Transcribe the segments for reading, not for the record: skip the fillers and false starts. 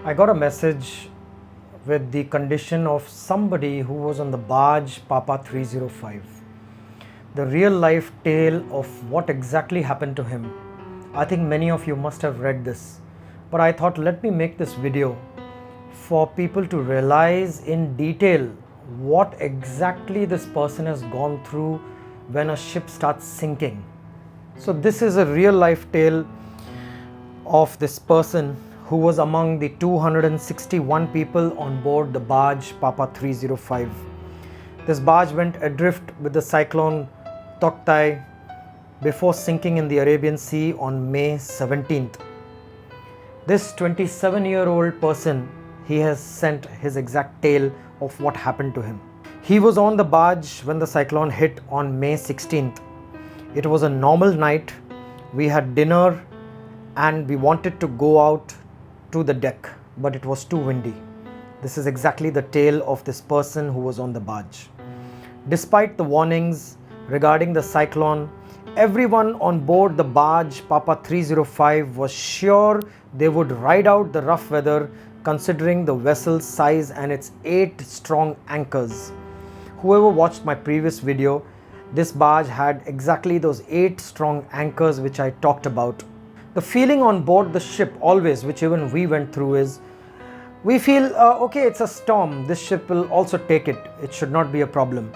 I got a message with the condition of somebody who was on the barge Papa 305. The real life tale of what exactly happened to him. I think many of you must have read this, but I thought let me make this video for people to realize in detail what exactly this person has gone through when a ship starts sinking. So this is a real life tale of this person who was among the 261 people on board the barge Papa 305. This barge went adrift with the Cyclone Tauktae before sinking in the Arabian Sea on May 17th. This 27-year-old person, he has sent his exact tale of what happened to him. He was on the barge when the cyclone hit on May 16th. It was a normal night. We had dinner and we wanted to go out to the deck, but it was too windy. This is exactly the tale of this person who was on the barge. Despite the warnings regarding the cyclone, everyone on board the barge Papa 305 was sure they would ride out the rough weather considering the vessel's size and its 8 strong anchors. Whoever watched my previous video, this barge had exactly those 8 strong anchors which I talked about. The feeling on board the ship always, which even we went through, is we feel okay, it's a storm, this ship will also take it, it should not be a problem,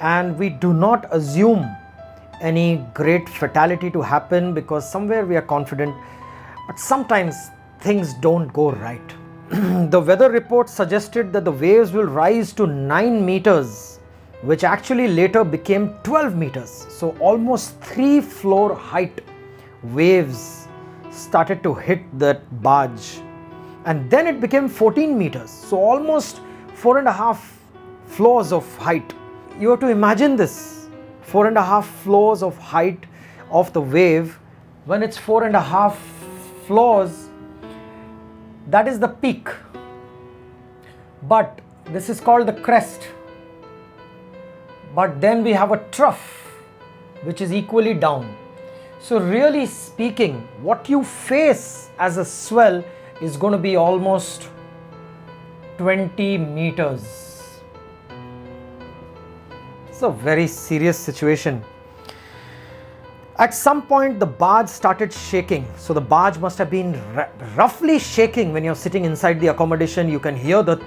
and we do not assume any great fatality to happen because somewhere we are confident, but sometimes things don't go right. The weather report suggested that the waves will rise to 9 meters, which actually later became 12 meters, so almost 3-floor height waves started to hit that barge, and then it became 14 meters, so almost 4.5 floors of height. You have to imagine this 4.5 floors of height of the wave. When it's 4.5 floors, that is the peak, but this is called the crest. But then we have a trough which is equally down. So really speaking, what you face as a swell is going to be almost 20 meters. It's a very serious situation. At some point the barge started shaking. So the barge must have been roughly shaking. When you're sitting inside the accommodation, you can hear the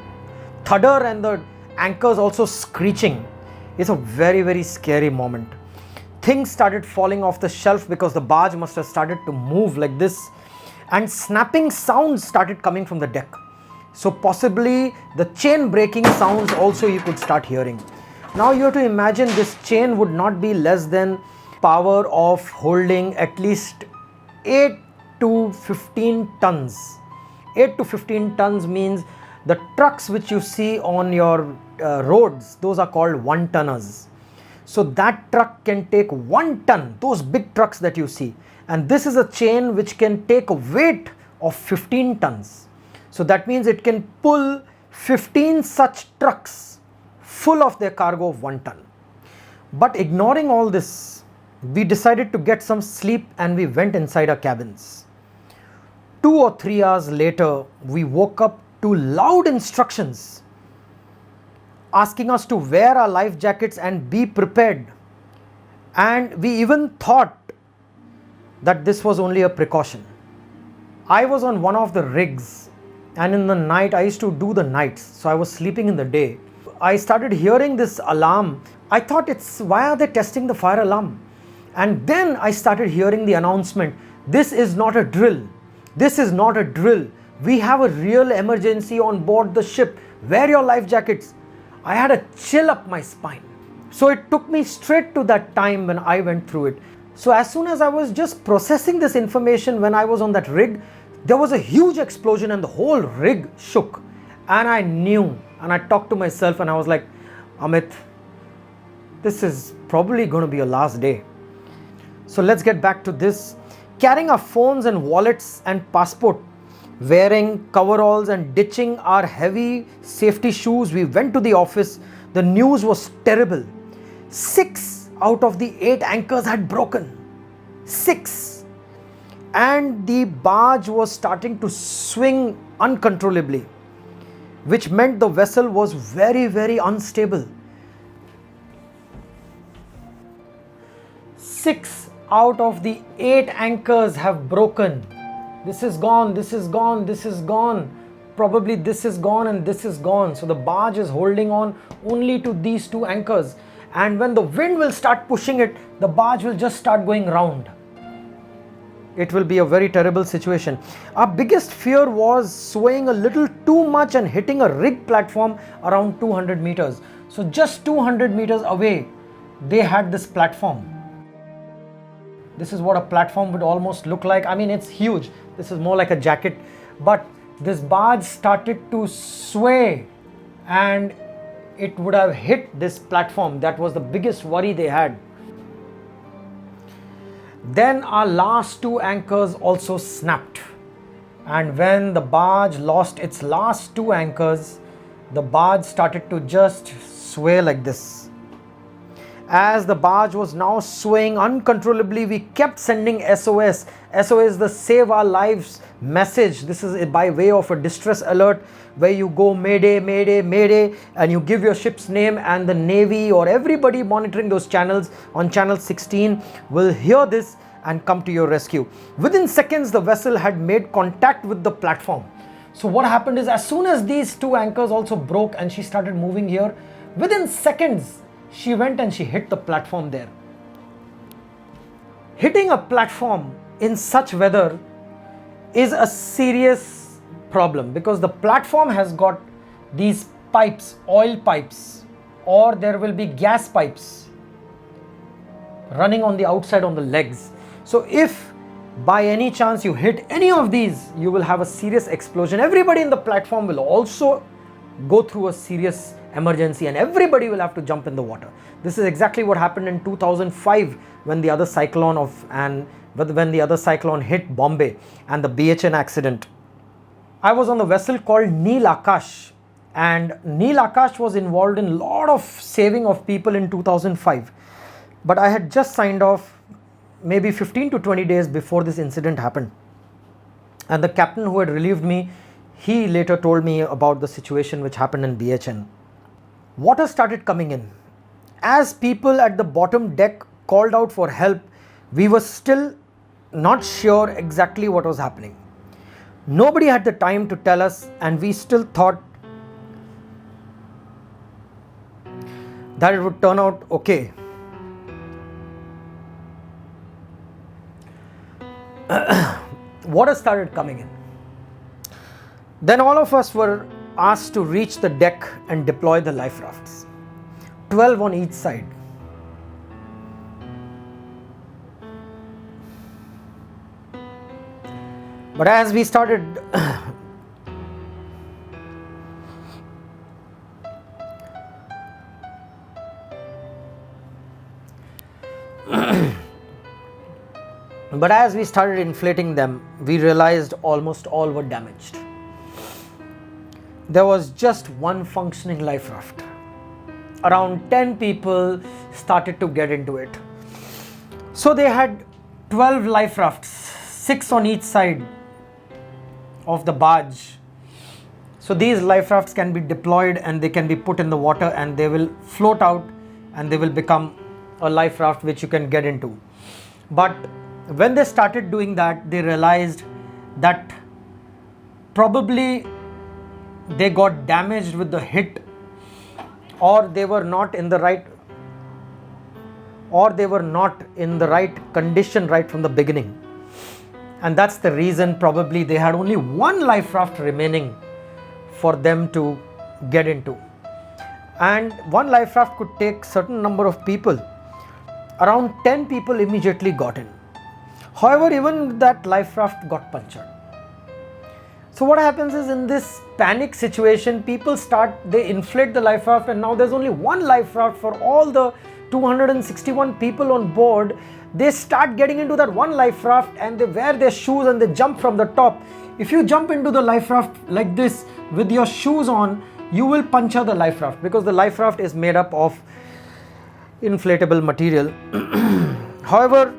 thudder and the anchors also screeching. It's a very, very scary moment. Things started falling off the shelf because the barge must have started to move like this, and snapping sounds started coming from the deck. So possibly the chain breaking sounds also you could start hearing. Now you have to imagine this chain would not be less than power of holding at least 8 to 15 tons. 8 to 15 tons means the trucks which you see on your roads, those are called 1-tonners. So that truck can take 1 ton, those big trucks that you see. And this is a chain which can take a weight of 15 tons. So that means it can pull 15 such trucks full of their cargo of 1 ton. But ignoring all this, we decided to get some sleep and we went inside our cabins. 2 or 3 hours later, we woke up to loud instructions asking us to wear our life jackets and be prepared. And we even thought that this was only a precaution. I was on one of the rigs, and in the night, I used to do the nights, so I was sleeping in the day. I started hearing this alarm. I thought, why are they testing the fire alarm? And then I started hearing the announcement, this is not a drill. This is not a drill. We have a real emergency on board the ship. Wear your life jackets. I had a chill up my spine. So it took me straight to that time when I went through it. So as soon as I was just processing this information when I was on that rig, there was a huge explosion and the whole rig shook. And I knew, and I talked to myself and I was like, Amit, this is probably going to be your last day. So let's get back to this. Carrying our phones and wallets and passport, wearing coveralls and ditching our heavy safety shoes, we went to the office. The news was terrible. 6 out of the 8 anchors had broken. 6. And the barge was starting to swing uncontrollably, which meant the vessel was very, very unstable. 6 out of the 8 anchors have broken. This is gone, this is gone, this is gone. Probably this is gone and this is gone. So the barge is holding on only to these 2 anchors. And when the wind will start pushing it, the barge will just start going round. It will be a very terrible situation. Our biggest fear was swaying a little too much and hitting a rig platform around 200 meters. So just 200 meters away, they had this platform. This is what a platform would almost look like. I mean, it's huge. This is more like a jacket. But this barge started to sway and it would have hit this platform. That was the biggest worry they had. Then our last 2 anchors also snapped. And when the barge lost its last 2 anchors, the barge started to just sway like this. As the barge was now swaying uncontrollably, we kept sending SOS. SOS, the Save Our Lives message. This is by way of a distress alert where you go Mayday, Mayday, Mayday, and you give your ship's name, and the Navy or everybody monitoring those channels on channel 16 will hear this and come to your rescue. Within seconds, the vessel had made contact with the platform. So what happened is, as soon as these 2 anchors also broke and she started moving here, within seconds, she went and she hit the platform there. Hitting a platform in such weather is a serious problem because the platform has got these pipes, oil pipes, or there will be gas pipes running on the outside on the legs. So if by any chance you hit any of these, you will have a serious explosion. Everybody in the platform will also go through a serious emergency and everybody will have to jump in the water. This is exactly what happened in 2005 when the other cyclone hit Bombay and the BHN accident. I was on the vessel called Neel Akash, and Neel Akash was involved in a lot of saving of people in 2005. But I had just signed off maybe 15 to 20 days before this incident happened. And the captain who had relieved me, he later told me about the situation which happened in BHN. Water started coming in. As people at the bottom deck called out for help, we were still not sure exactly what was happening. Nobody had the time to tell us, and we still thought that it would turn out okay. Water started coming in. Then all of us were asked to reach the deck and deploy the life rafts, 12 on each side. But as we started inflating them, we realized almost all were damaged. There was just one functioning life raft. Around 10 people started to get into it. So they had 12 life rafts, 6 on each side of the barge. So these life rafts can be deployed and they can be put in the water and they will float out and they will become a life raft which you can get into. But when they started doing that, they realized that probably they got damaged with the hit, or they were not in the right condition right from the beginning. And that's the reason probably they had only one life raft remaining for them to get into. And one life raft could take certain number of people. Around 10 people immediately got in. However, even that life raft got punctured. So what happens is, in this panic situation, they inflate the life raft, and now there's only one life raft for all the 261 people on board. They start getting into that one life raft and they wear their shoes and they jump from the top. If you jump into the life raft like this with your shoes on, you will puncture the life raft because the life raft is made up of inflatable material. However,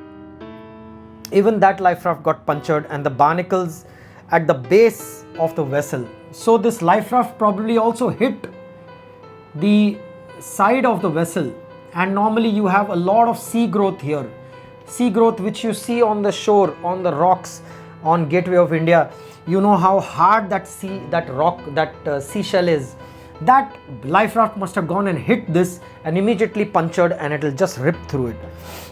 even that life raft got punctured and the barnacles at the base of the vessel. So this life raft probably also hit the side of the vessel, and normally you have a lot of sea growth here. Sea growth which you see on the shore, on the rocks on Gateway of India. You know how hard that seashell is. That life raft must have gone and hit this and immediately punctured, and it will just rip through it.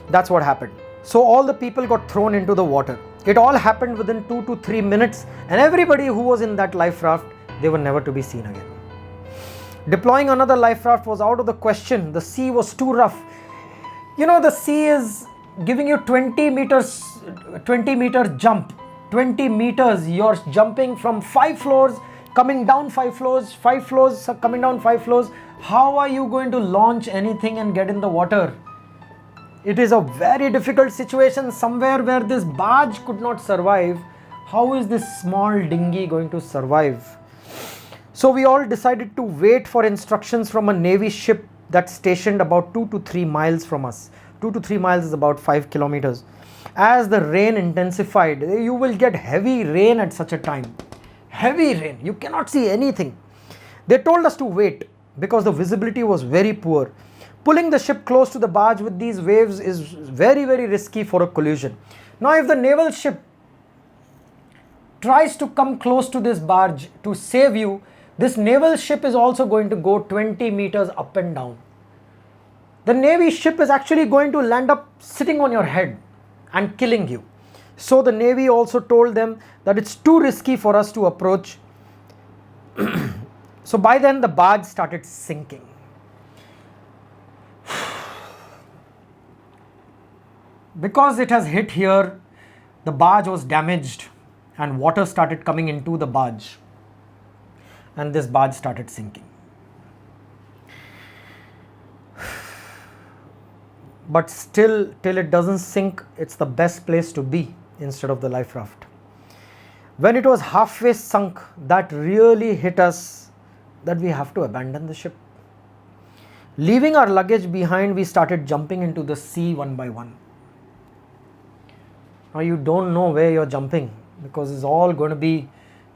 That's what happened. So all the people got thrown into the water. It all happened within 2 to 3 minutes, and everybody who was in that life raft, they were never to be seen again. Deploying another life raft was out of the question. The sea was too rough. You know, the sea is giving you 20 meter jump. 20 meters, you're jumping from 5 floors, coming down 5 floors, 5 floors, coming down 5 floors. How are you going to launch anything and get in the water? It is a very difficult situation somewhere where this barge could not survive. How is this small dinghy going to survive? So we all decided to wait for instructions from a Navy ship that's stationed about 2 to 3 miles from us. 2 to 3 miles is about 5 kilometers. As the rain intensified, you will get heavy rain at such a time. Heavy rain, you cannot see anything. They told us to wait because the visibility was very poor. Pulling the ship close to the barge with these waves is very, very risky for a collision. Now if the naval ship tries to come close to this barge to save you, this naval ship is also going to go 20 meters up and down. The Navy ship is actually going to land up sitting on your head and killing you. So the Navy also told them that it's too risky for us to approach. So by then the barge started sinking. Because it has hit here, the barge was damaged and water started coming into the barge, and this barge started sinking. But still, till it doesn't sink, it's the best place to be instead of the life raft. When it was halfway sunk, that really hit us that we have to abandon the ship. Leaving our luggage behind, we started jumping into the sea one by one. Now you don't know where you're jumping because it's all going to be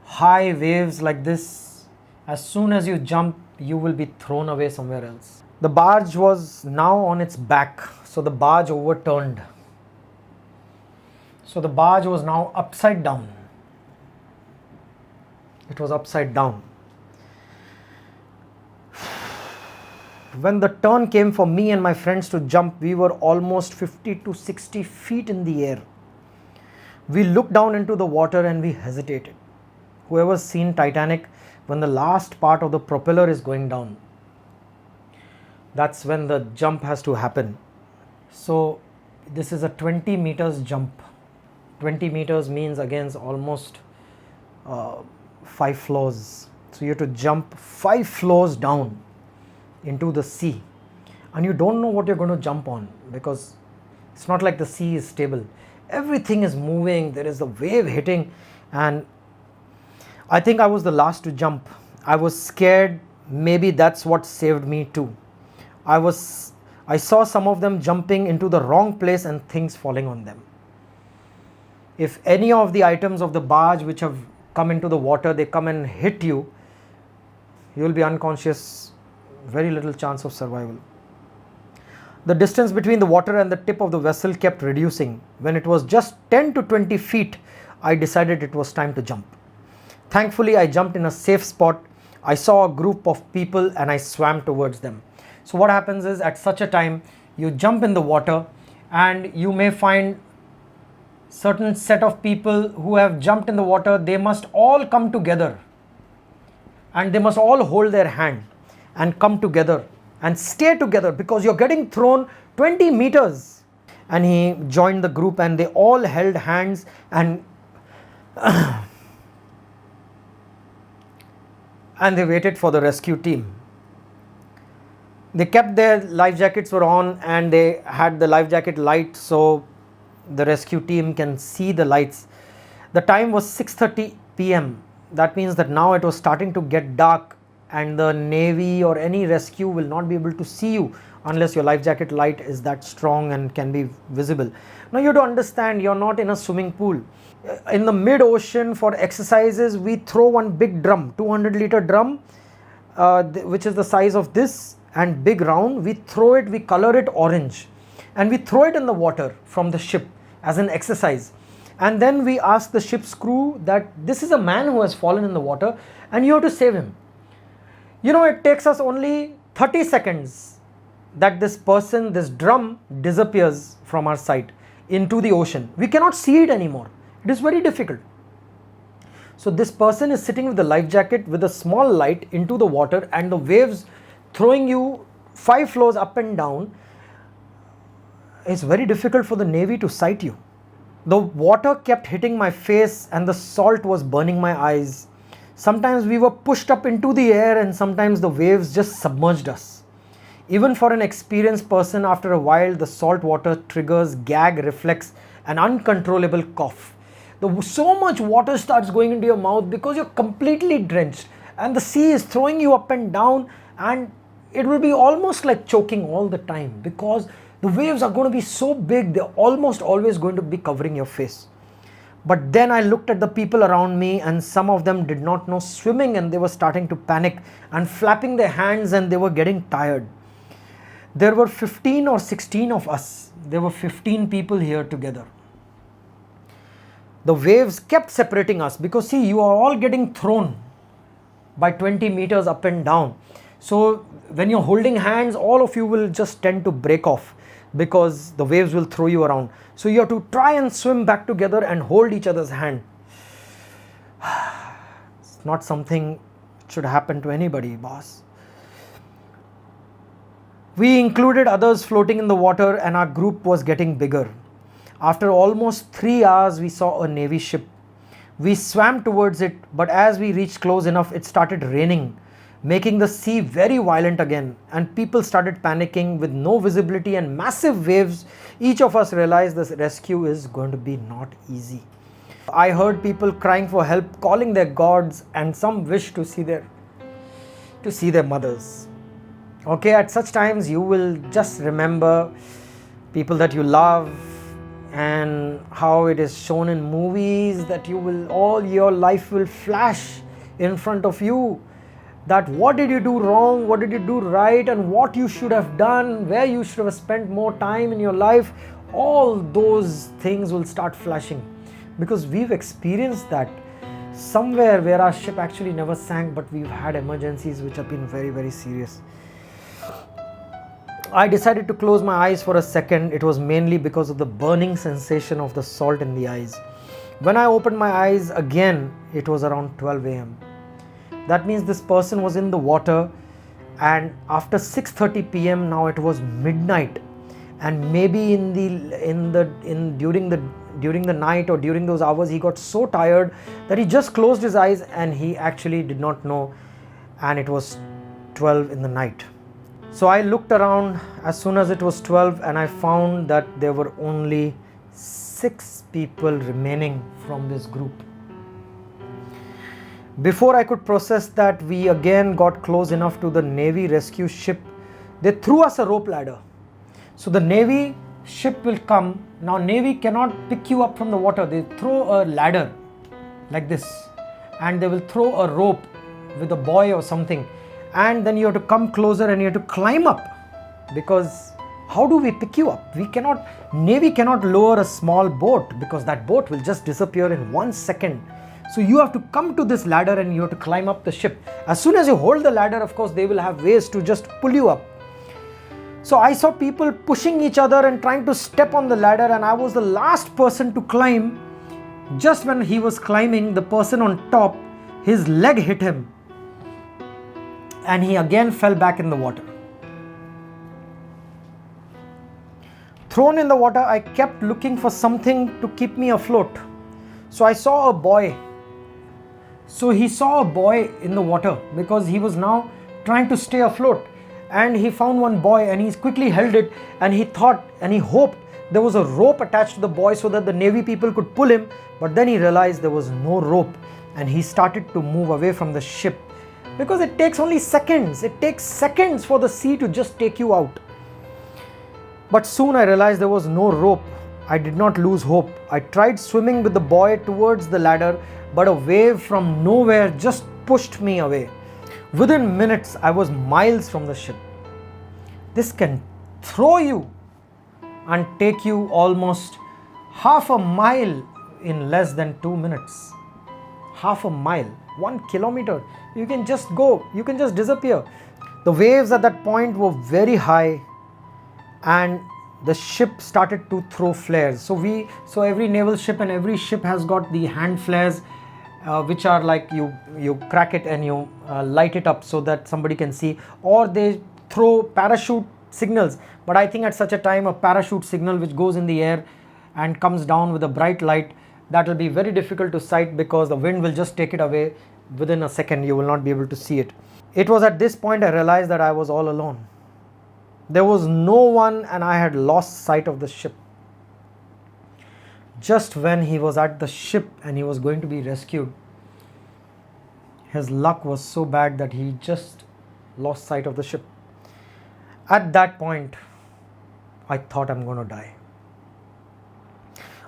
high waves like this. As soon as you jump, you will be thrown away somewhere else. The barge was now on its back, so the barge overturned. So the barge was now upside down. It was upside down. When the turn came for me and my friends to jump, we were almost 50 to 60 feet in the air. We looked down into the water and we hesitated. Whoever's seen Titanic, when the last part of the propeller is going down, that's when the jump has to happen. So this is a 20 meters jump. 20 meters means again almost 5 floors. So you have to jump 5 floors down into the sea, and you don't know what you're going to jump on because it's not like the sea is stable. Everything is moving, there is a wave hitting, and I think I was the last to jump. I was scared. Maybe that's what saved me too. I saw some of them jumping into the wrong place and things falling on them. If any of the items of the barge which have come into the water, they come and hit you, you will be unconscious. Very little chance of survival. The distance between the water and the tip of the vessel kept reducing. When it was just 10 to 20 feet, I decided it was time to jump. Thankfully, I jumped in a safe spot. I saw a group of people and I swam towards them. So what happens is, at such a time, you jump in the water and you may find certain set of people who have jumped in the water. They must all come together and they must all hold their hand and come together and stay together because you're getting thrown 20 meters. And he joined the group and they all held hands and and they waited for the rescue team. They kept their life jackets were on and they had the life jacket light so the rescue team can see the lights. The time was 6:30 p.m. That means that now it was starting to get dark and the Navy or any rescue will not be able to see you unless your life jacket light is that strong and can be visible. Now you have to understand, you're not in a swimming pool. In the mid ocean for exercises, we throw one big drum, 200-liter drum, which is the size of this and big round. We throw it, we color it orange, and we throw it in the water from the ship as an exercise. And then we ask the ship's crew that this is a man who has fallen in the water and you have to save him. You know, it takes us only 30 seconds that this person, this drum disappears from our sight into the ocean. We cannot see it anymore. It is very difficult. So this person is sitting with the life jacket with a small light into the water and the waves throwing you 5 floors up and down. It's very difficult for the Navy to sight you. The water kept hitting my face and the salt was burning my eyes. Sometimes we were pushed up into the air and sometimes the waves just submerged us. Even for an experienced person, after a while the salt water triggers gag reflex and uncontrollable cough. So much water starts going into your mouth because you're completely drenched and the sea is throwing you up and down, and it will be almost like choking all the time because the waves are going to be so big, they're almost always going to be covering your face. But then I looked at the people around me and some of them did not know swimming and they were starting to panic and flapping their hands and they were getting tired. There were 15 or 16 of us. There were 15 people here together. The waves kept separating us because see, you are all getting thrown by 20 meters up and down. So when you're holding hands, all of you will just tend to break off because the waves will throw you around. So you have to try and swim back together and hold each other's hand. It's not something that should happen to anybody, boss. We included others floating in the water and our group was getting bigger. After almost 3 hours, we saw a Navy ship. We swam towards it, but as we reached close enough, it started raining, making the sea very violent again, and people started panicking with no visibility and massive waves. Each of us realized this rescue is going to be not easy. I heard people crying for help, calling their gods, and some wish to see their mothers. Okay, at such times you will just remember people that you love and how it is shown in movies that you will, all your life will flash in front of you. That what did you do wrong, what did you do right, and what you should have done, where you should have spent more time in your life. All those things will start flashing because we've experienced that somewhere where our ship actually never sank, but we've had emergencies which have been very, very serious. I decided to close my eyes for a second. It was mainly because of the burning sensation of the salt in the eyes. When I opened my eyes again, it was around 12 a.m. That means this person was in the water, and after 6:30 p.m. now it was midnight, and maybe during the night or during those hours he got so tired that he just closed his eyes and he actually did not know, and it was 12 in the night. So I looked around as soon as it was 12 and I found that there were only 6 people remaining from this group. Before I could process that, we again got close enough to the Navy rescue ship. They threw us a rope ladder. So the Navy ship will come. Now Navy cannot pick you up from the water. They throw a ladder like this and they will throw a rope with a buoy or something. And then you have to come closer and you have to climb up, because how do we pick you up? Navy cannot lower a small boat because that boat will just disappear in 1 second. So you have to come to this ladder and you have to climb up the ship. As soon as you hold the ladder, of course, they will have ways to just pull you up. So I saw people pushing each other and trying to step on the ladder, and I was the last person to climb. Just when he was climbing, the person on top, his leg hit him and he again fell back in the water. Thrown in the water, I kept looking for something to keep me afloat. So I saw a boy. So he saw a boy in the water because he was now trying to stay afloat, and he found one buoy and he quickly held it, and he thought and he hoped there was a rope attached to the buoy so that the Navy people could pull him. But then he realized there was no rope and he started to move away from the ship, because it takes only seconds. It takes seconds for the sea to just take you out. But soon I realized there was no rope. I did not lose hope. I tried swimming with the boy towards the ladder, but a wave from nowhere just pushed me away. Within minutes, I was miles from the ship. This can throw you and take you almost half a mile in less than 2 minutes. Half a mile, 1 kilometer. You can just go, you can just disappear. The waves at that point were very high and the ship started to throw flares. So every naval ship and every ship has got the hand flares, which are like you crack it and you light it up so that somebody can see, or they throw parachute signals. But I think at such a time, a parachute signal which goes in the air and comes down with a bright light, that will be very difficult to sight because the wind will just take it away. Within a second you will not be able to see it. It was at this point I realized that I was all alone. There was no one and I had lost sight of the ship. Just when he was at the ship and he was going to be rescued, his luck was so bad that he just lost sight of the ship. At that point, I thought I'm going to die.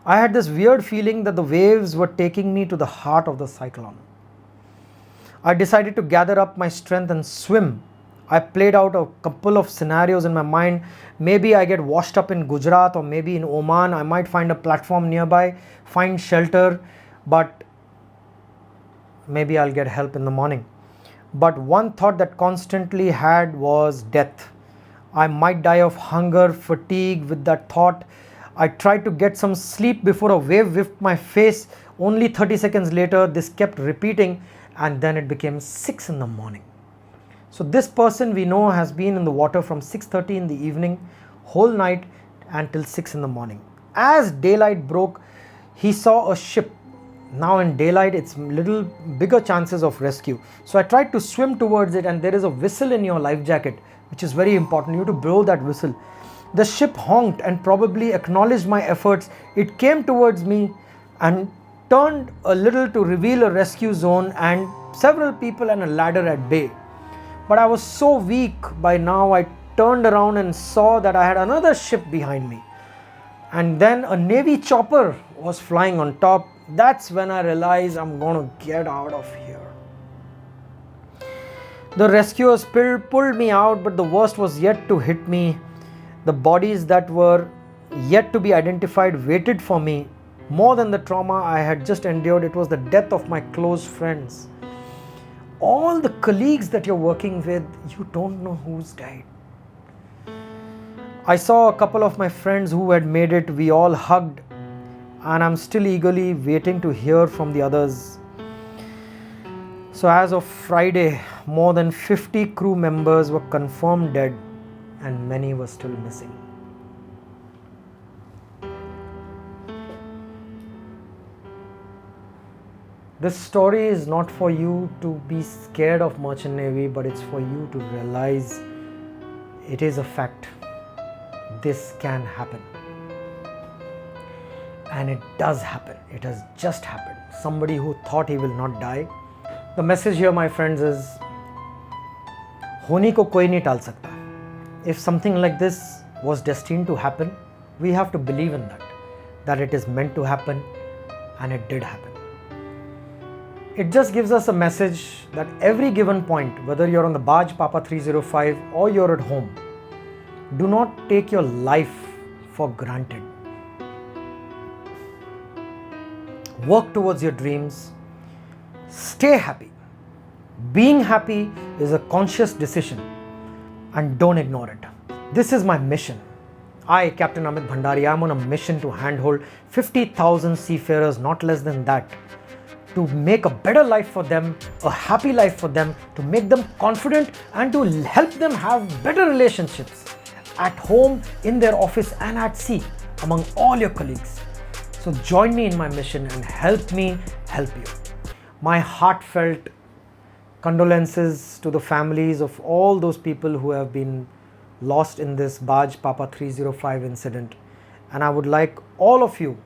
I had this weird feeling that the waves were taking me to the heart of the cyclone. I decided to gather up my strength and swim. I played out a couple of scenarios in my mind. Maybe I get washed up in Gujarat, or maybe in Oman. I might find a platform nearby, find shelter, but maybe I'll get help in the morning. But one thought that constantly had was death. I might die of hunger, fatigue with that thought. I tried to get some sleep before a wave whipped my face. Only 30 seconds later, this kept repeating, and then it became 6 in the morning. So this person we know has been in the water from 6:30 in the evening, whole night until 6 in the morning. As daylight broke, he saw a ship. Now in daylight, it's little bigger chances of rescue. So I tried to swim towards it, and there is a whistle in your life jacket, which is very important. You have to blow that whistle. The ship honked and probably acknowledged my efforts. It came towards me and turned a little to reveal a rescue zone and several people and a ladder at bay. But I was so weak by now, I turned around and saw that I had another ship behind me. And then a Navy chopper was flying on top. That's when I realized I'm going to get out of here. The rescuers pulled me out, but the worst was yet to hit me. The bodies that were yet to be identified waited for me. More than the trauma I had just endured, it was the death of my close friends. All the colleagues that you're working with, you don't know who's died. I saw a couple of my friends who had made it. We all hugged, and I'm still eagerly waiting to hear from the others. So as of Friday, more than 50 crew members were confirmed dead, and many were still missing. This story is not for you to be scared of Merchant Navy, but it's for you to realize it is a fact. This can happen. And it does happen. It has just happened. Somebody who thought he will not die. The message here, my friends, is होने को कोई नहीं टाल सकता. If something like this was destined to happen, we have to believe in that it is meant to happen, and it did happen. It just gives us a message that every given point, whether you're on the Barge Papa 305 or you're at home, do not take your life for granted. Work towards your dreams. Stay happy. Being happy is a conscious decision, and don't ignore it. This is my mission. I, Captain Amit Bhandari, am on a mission to handhold 50,000 seafarers, not less than that, to make a better life for them, a happy life for them, to make them confident, and to help them have better relationships at home, in their office, and at sea among all your colleagues. So join me in my mission and help me help you. My heartfelt condolences to the families of all those people who have been lost in this Barge Papa 305 incident. And I would like all of you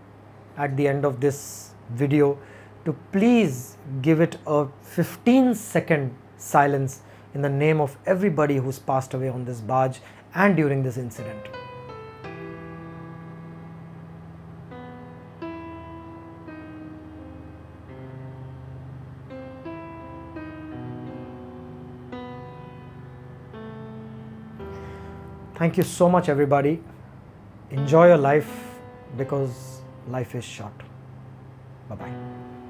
at the end of this video to please give it a 15-second silence in the name of everybody who's passed away on this barge and during this incident. Thank you so much, everybody. Enjoy your life because life is short. Bye-bye.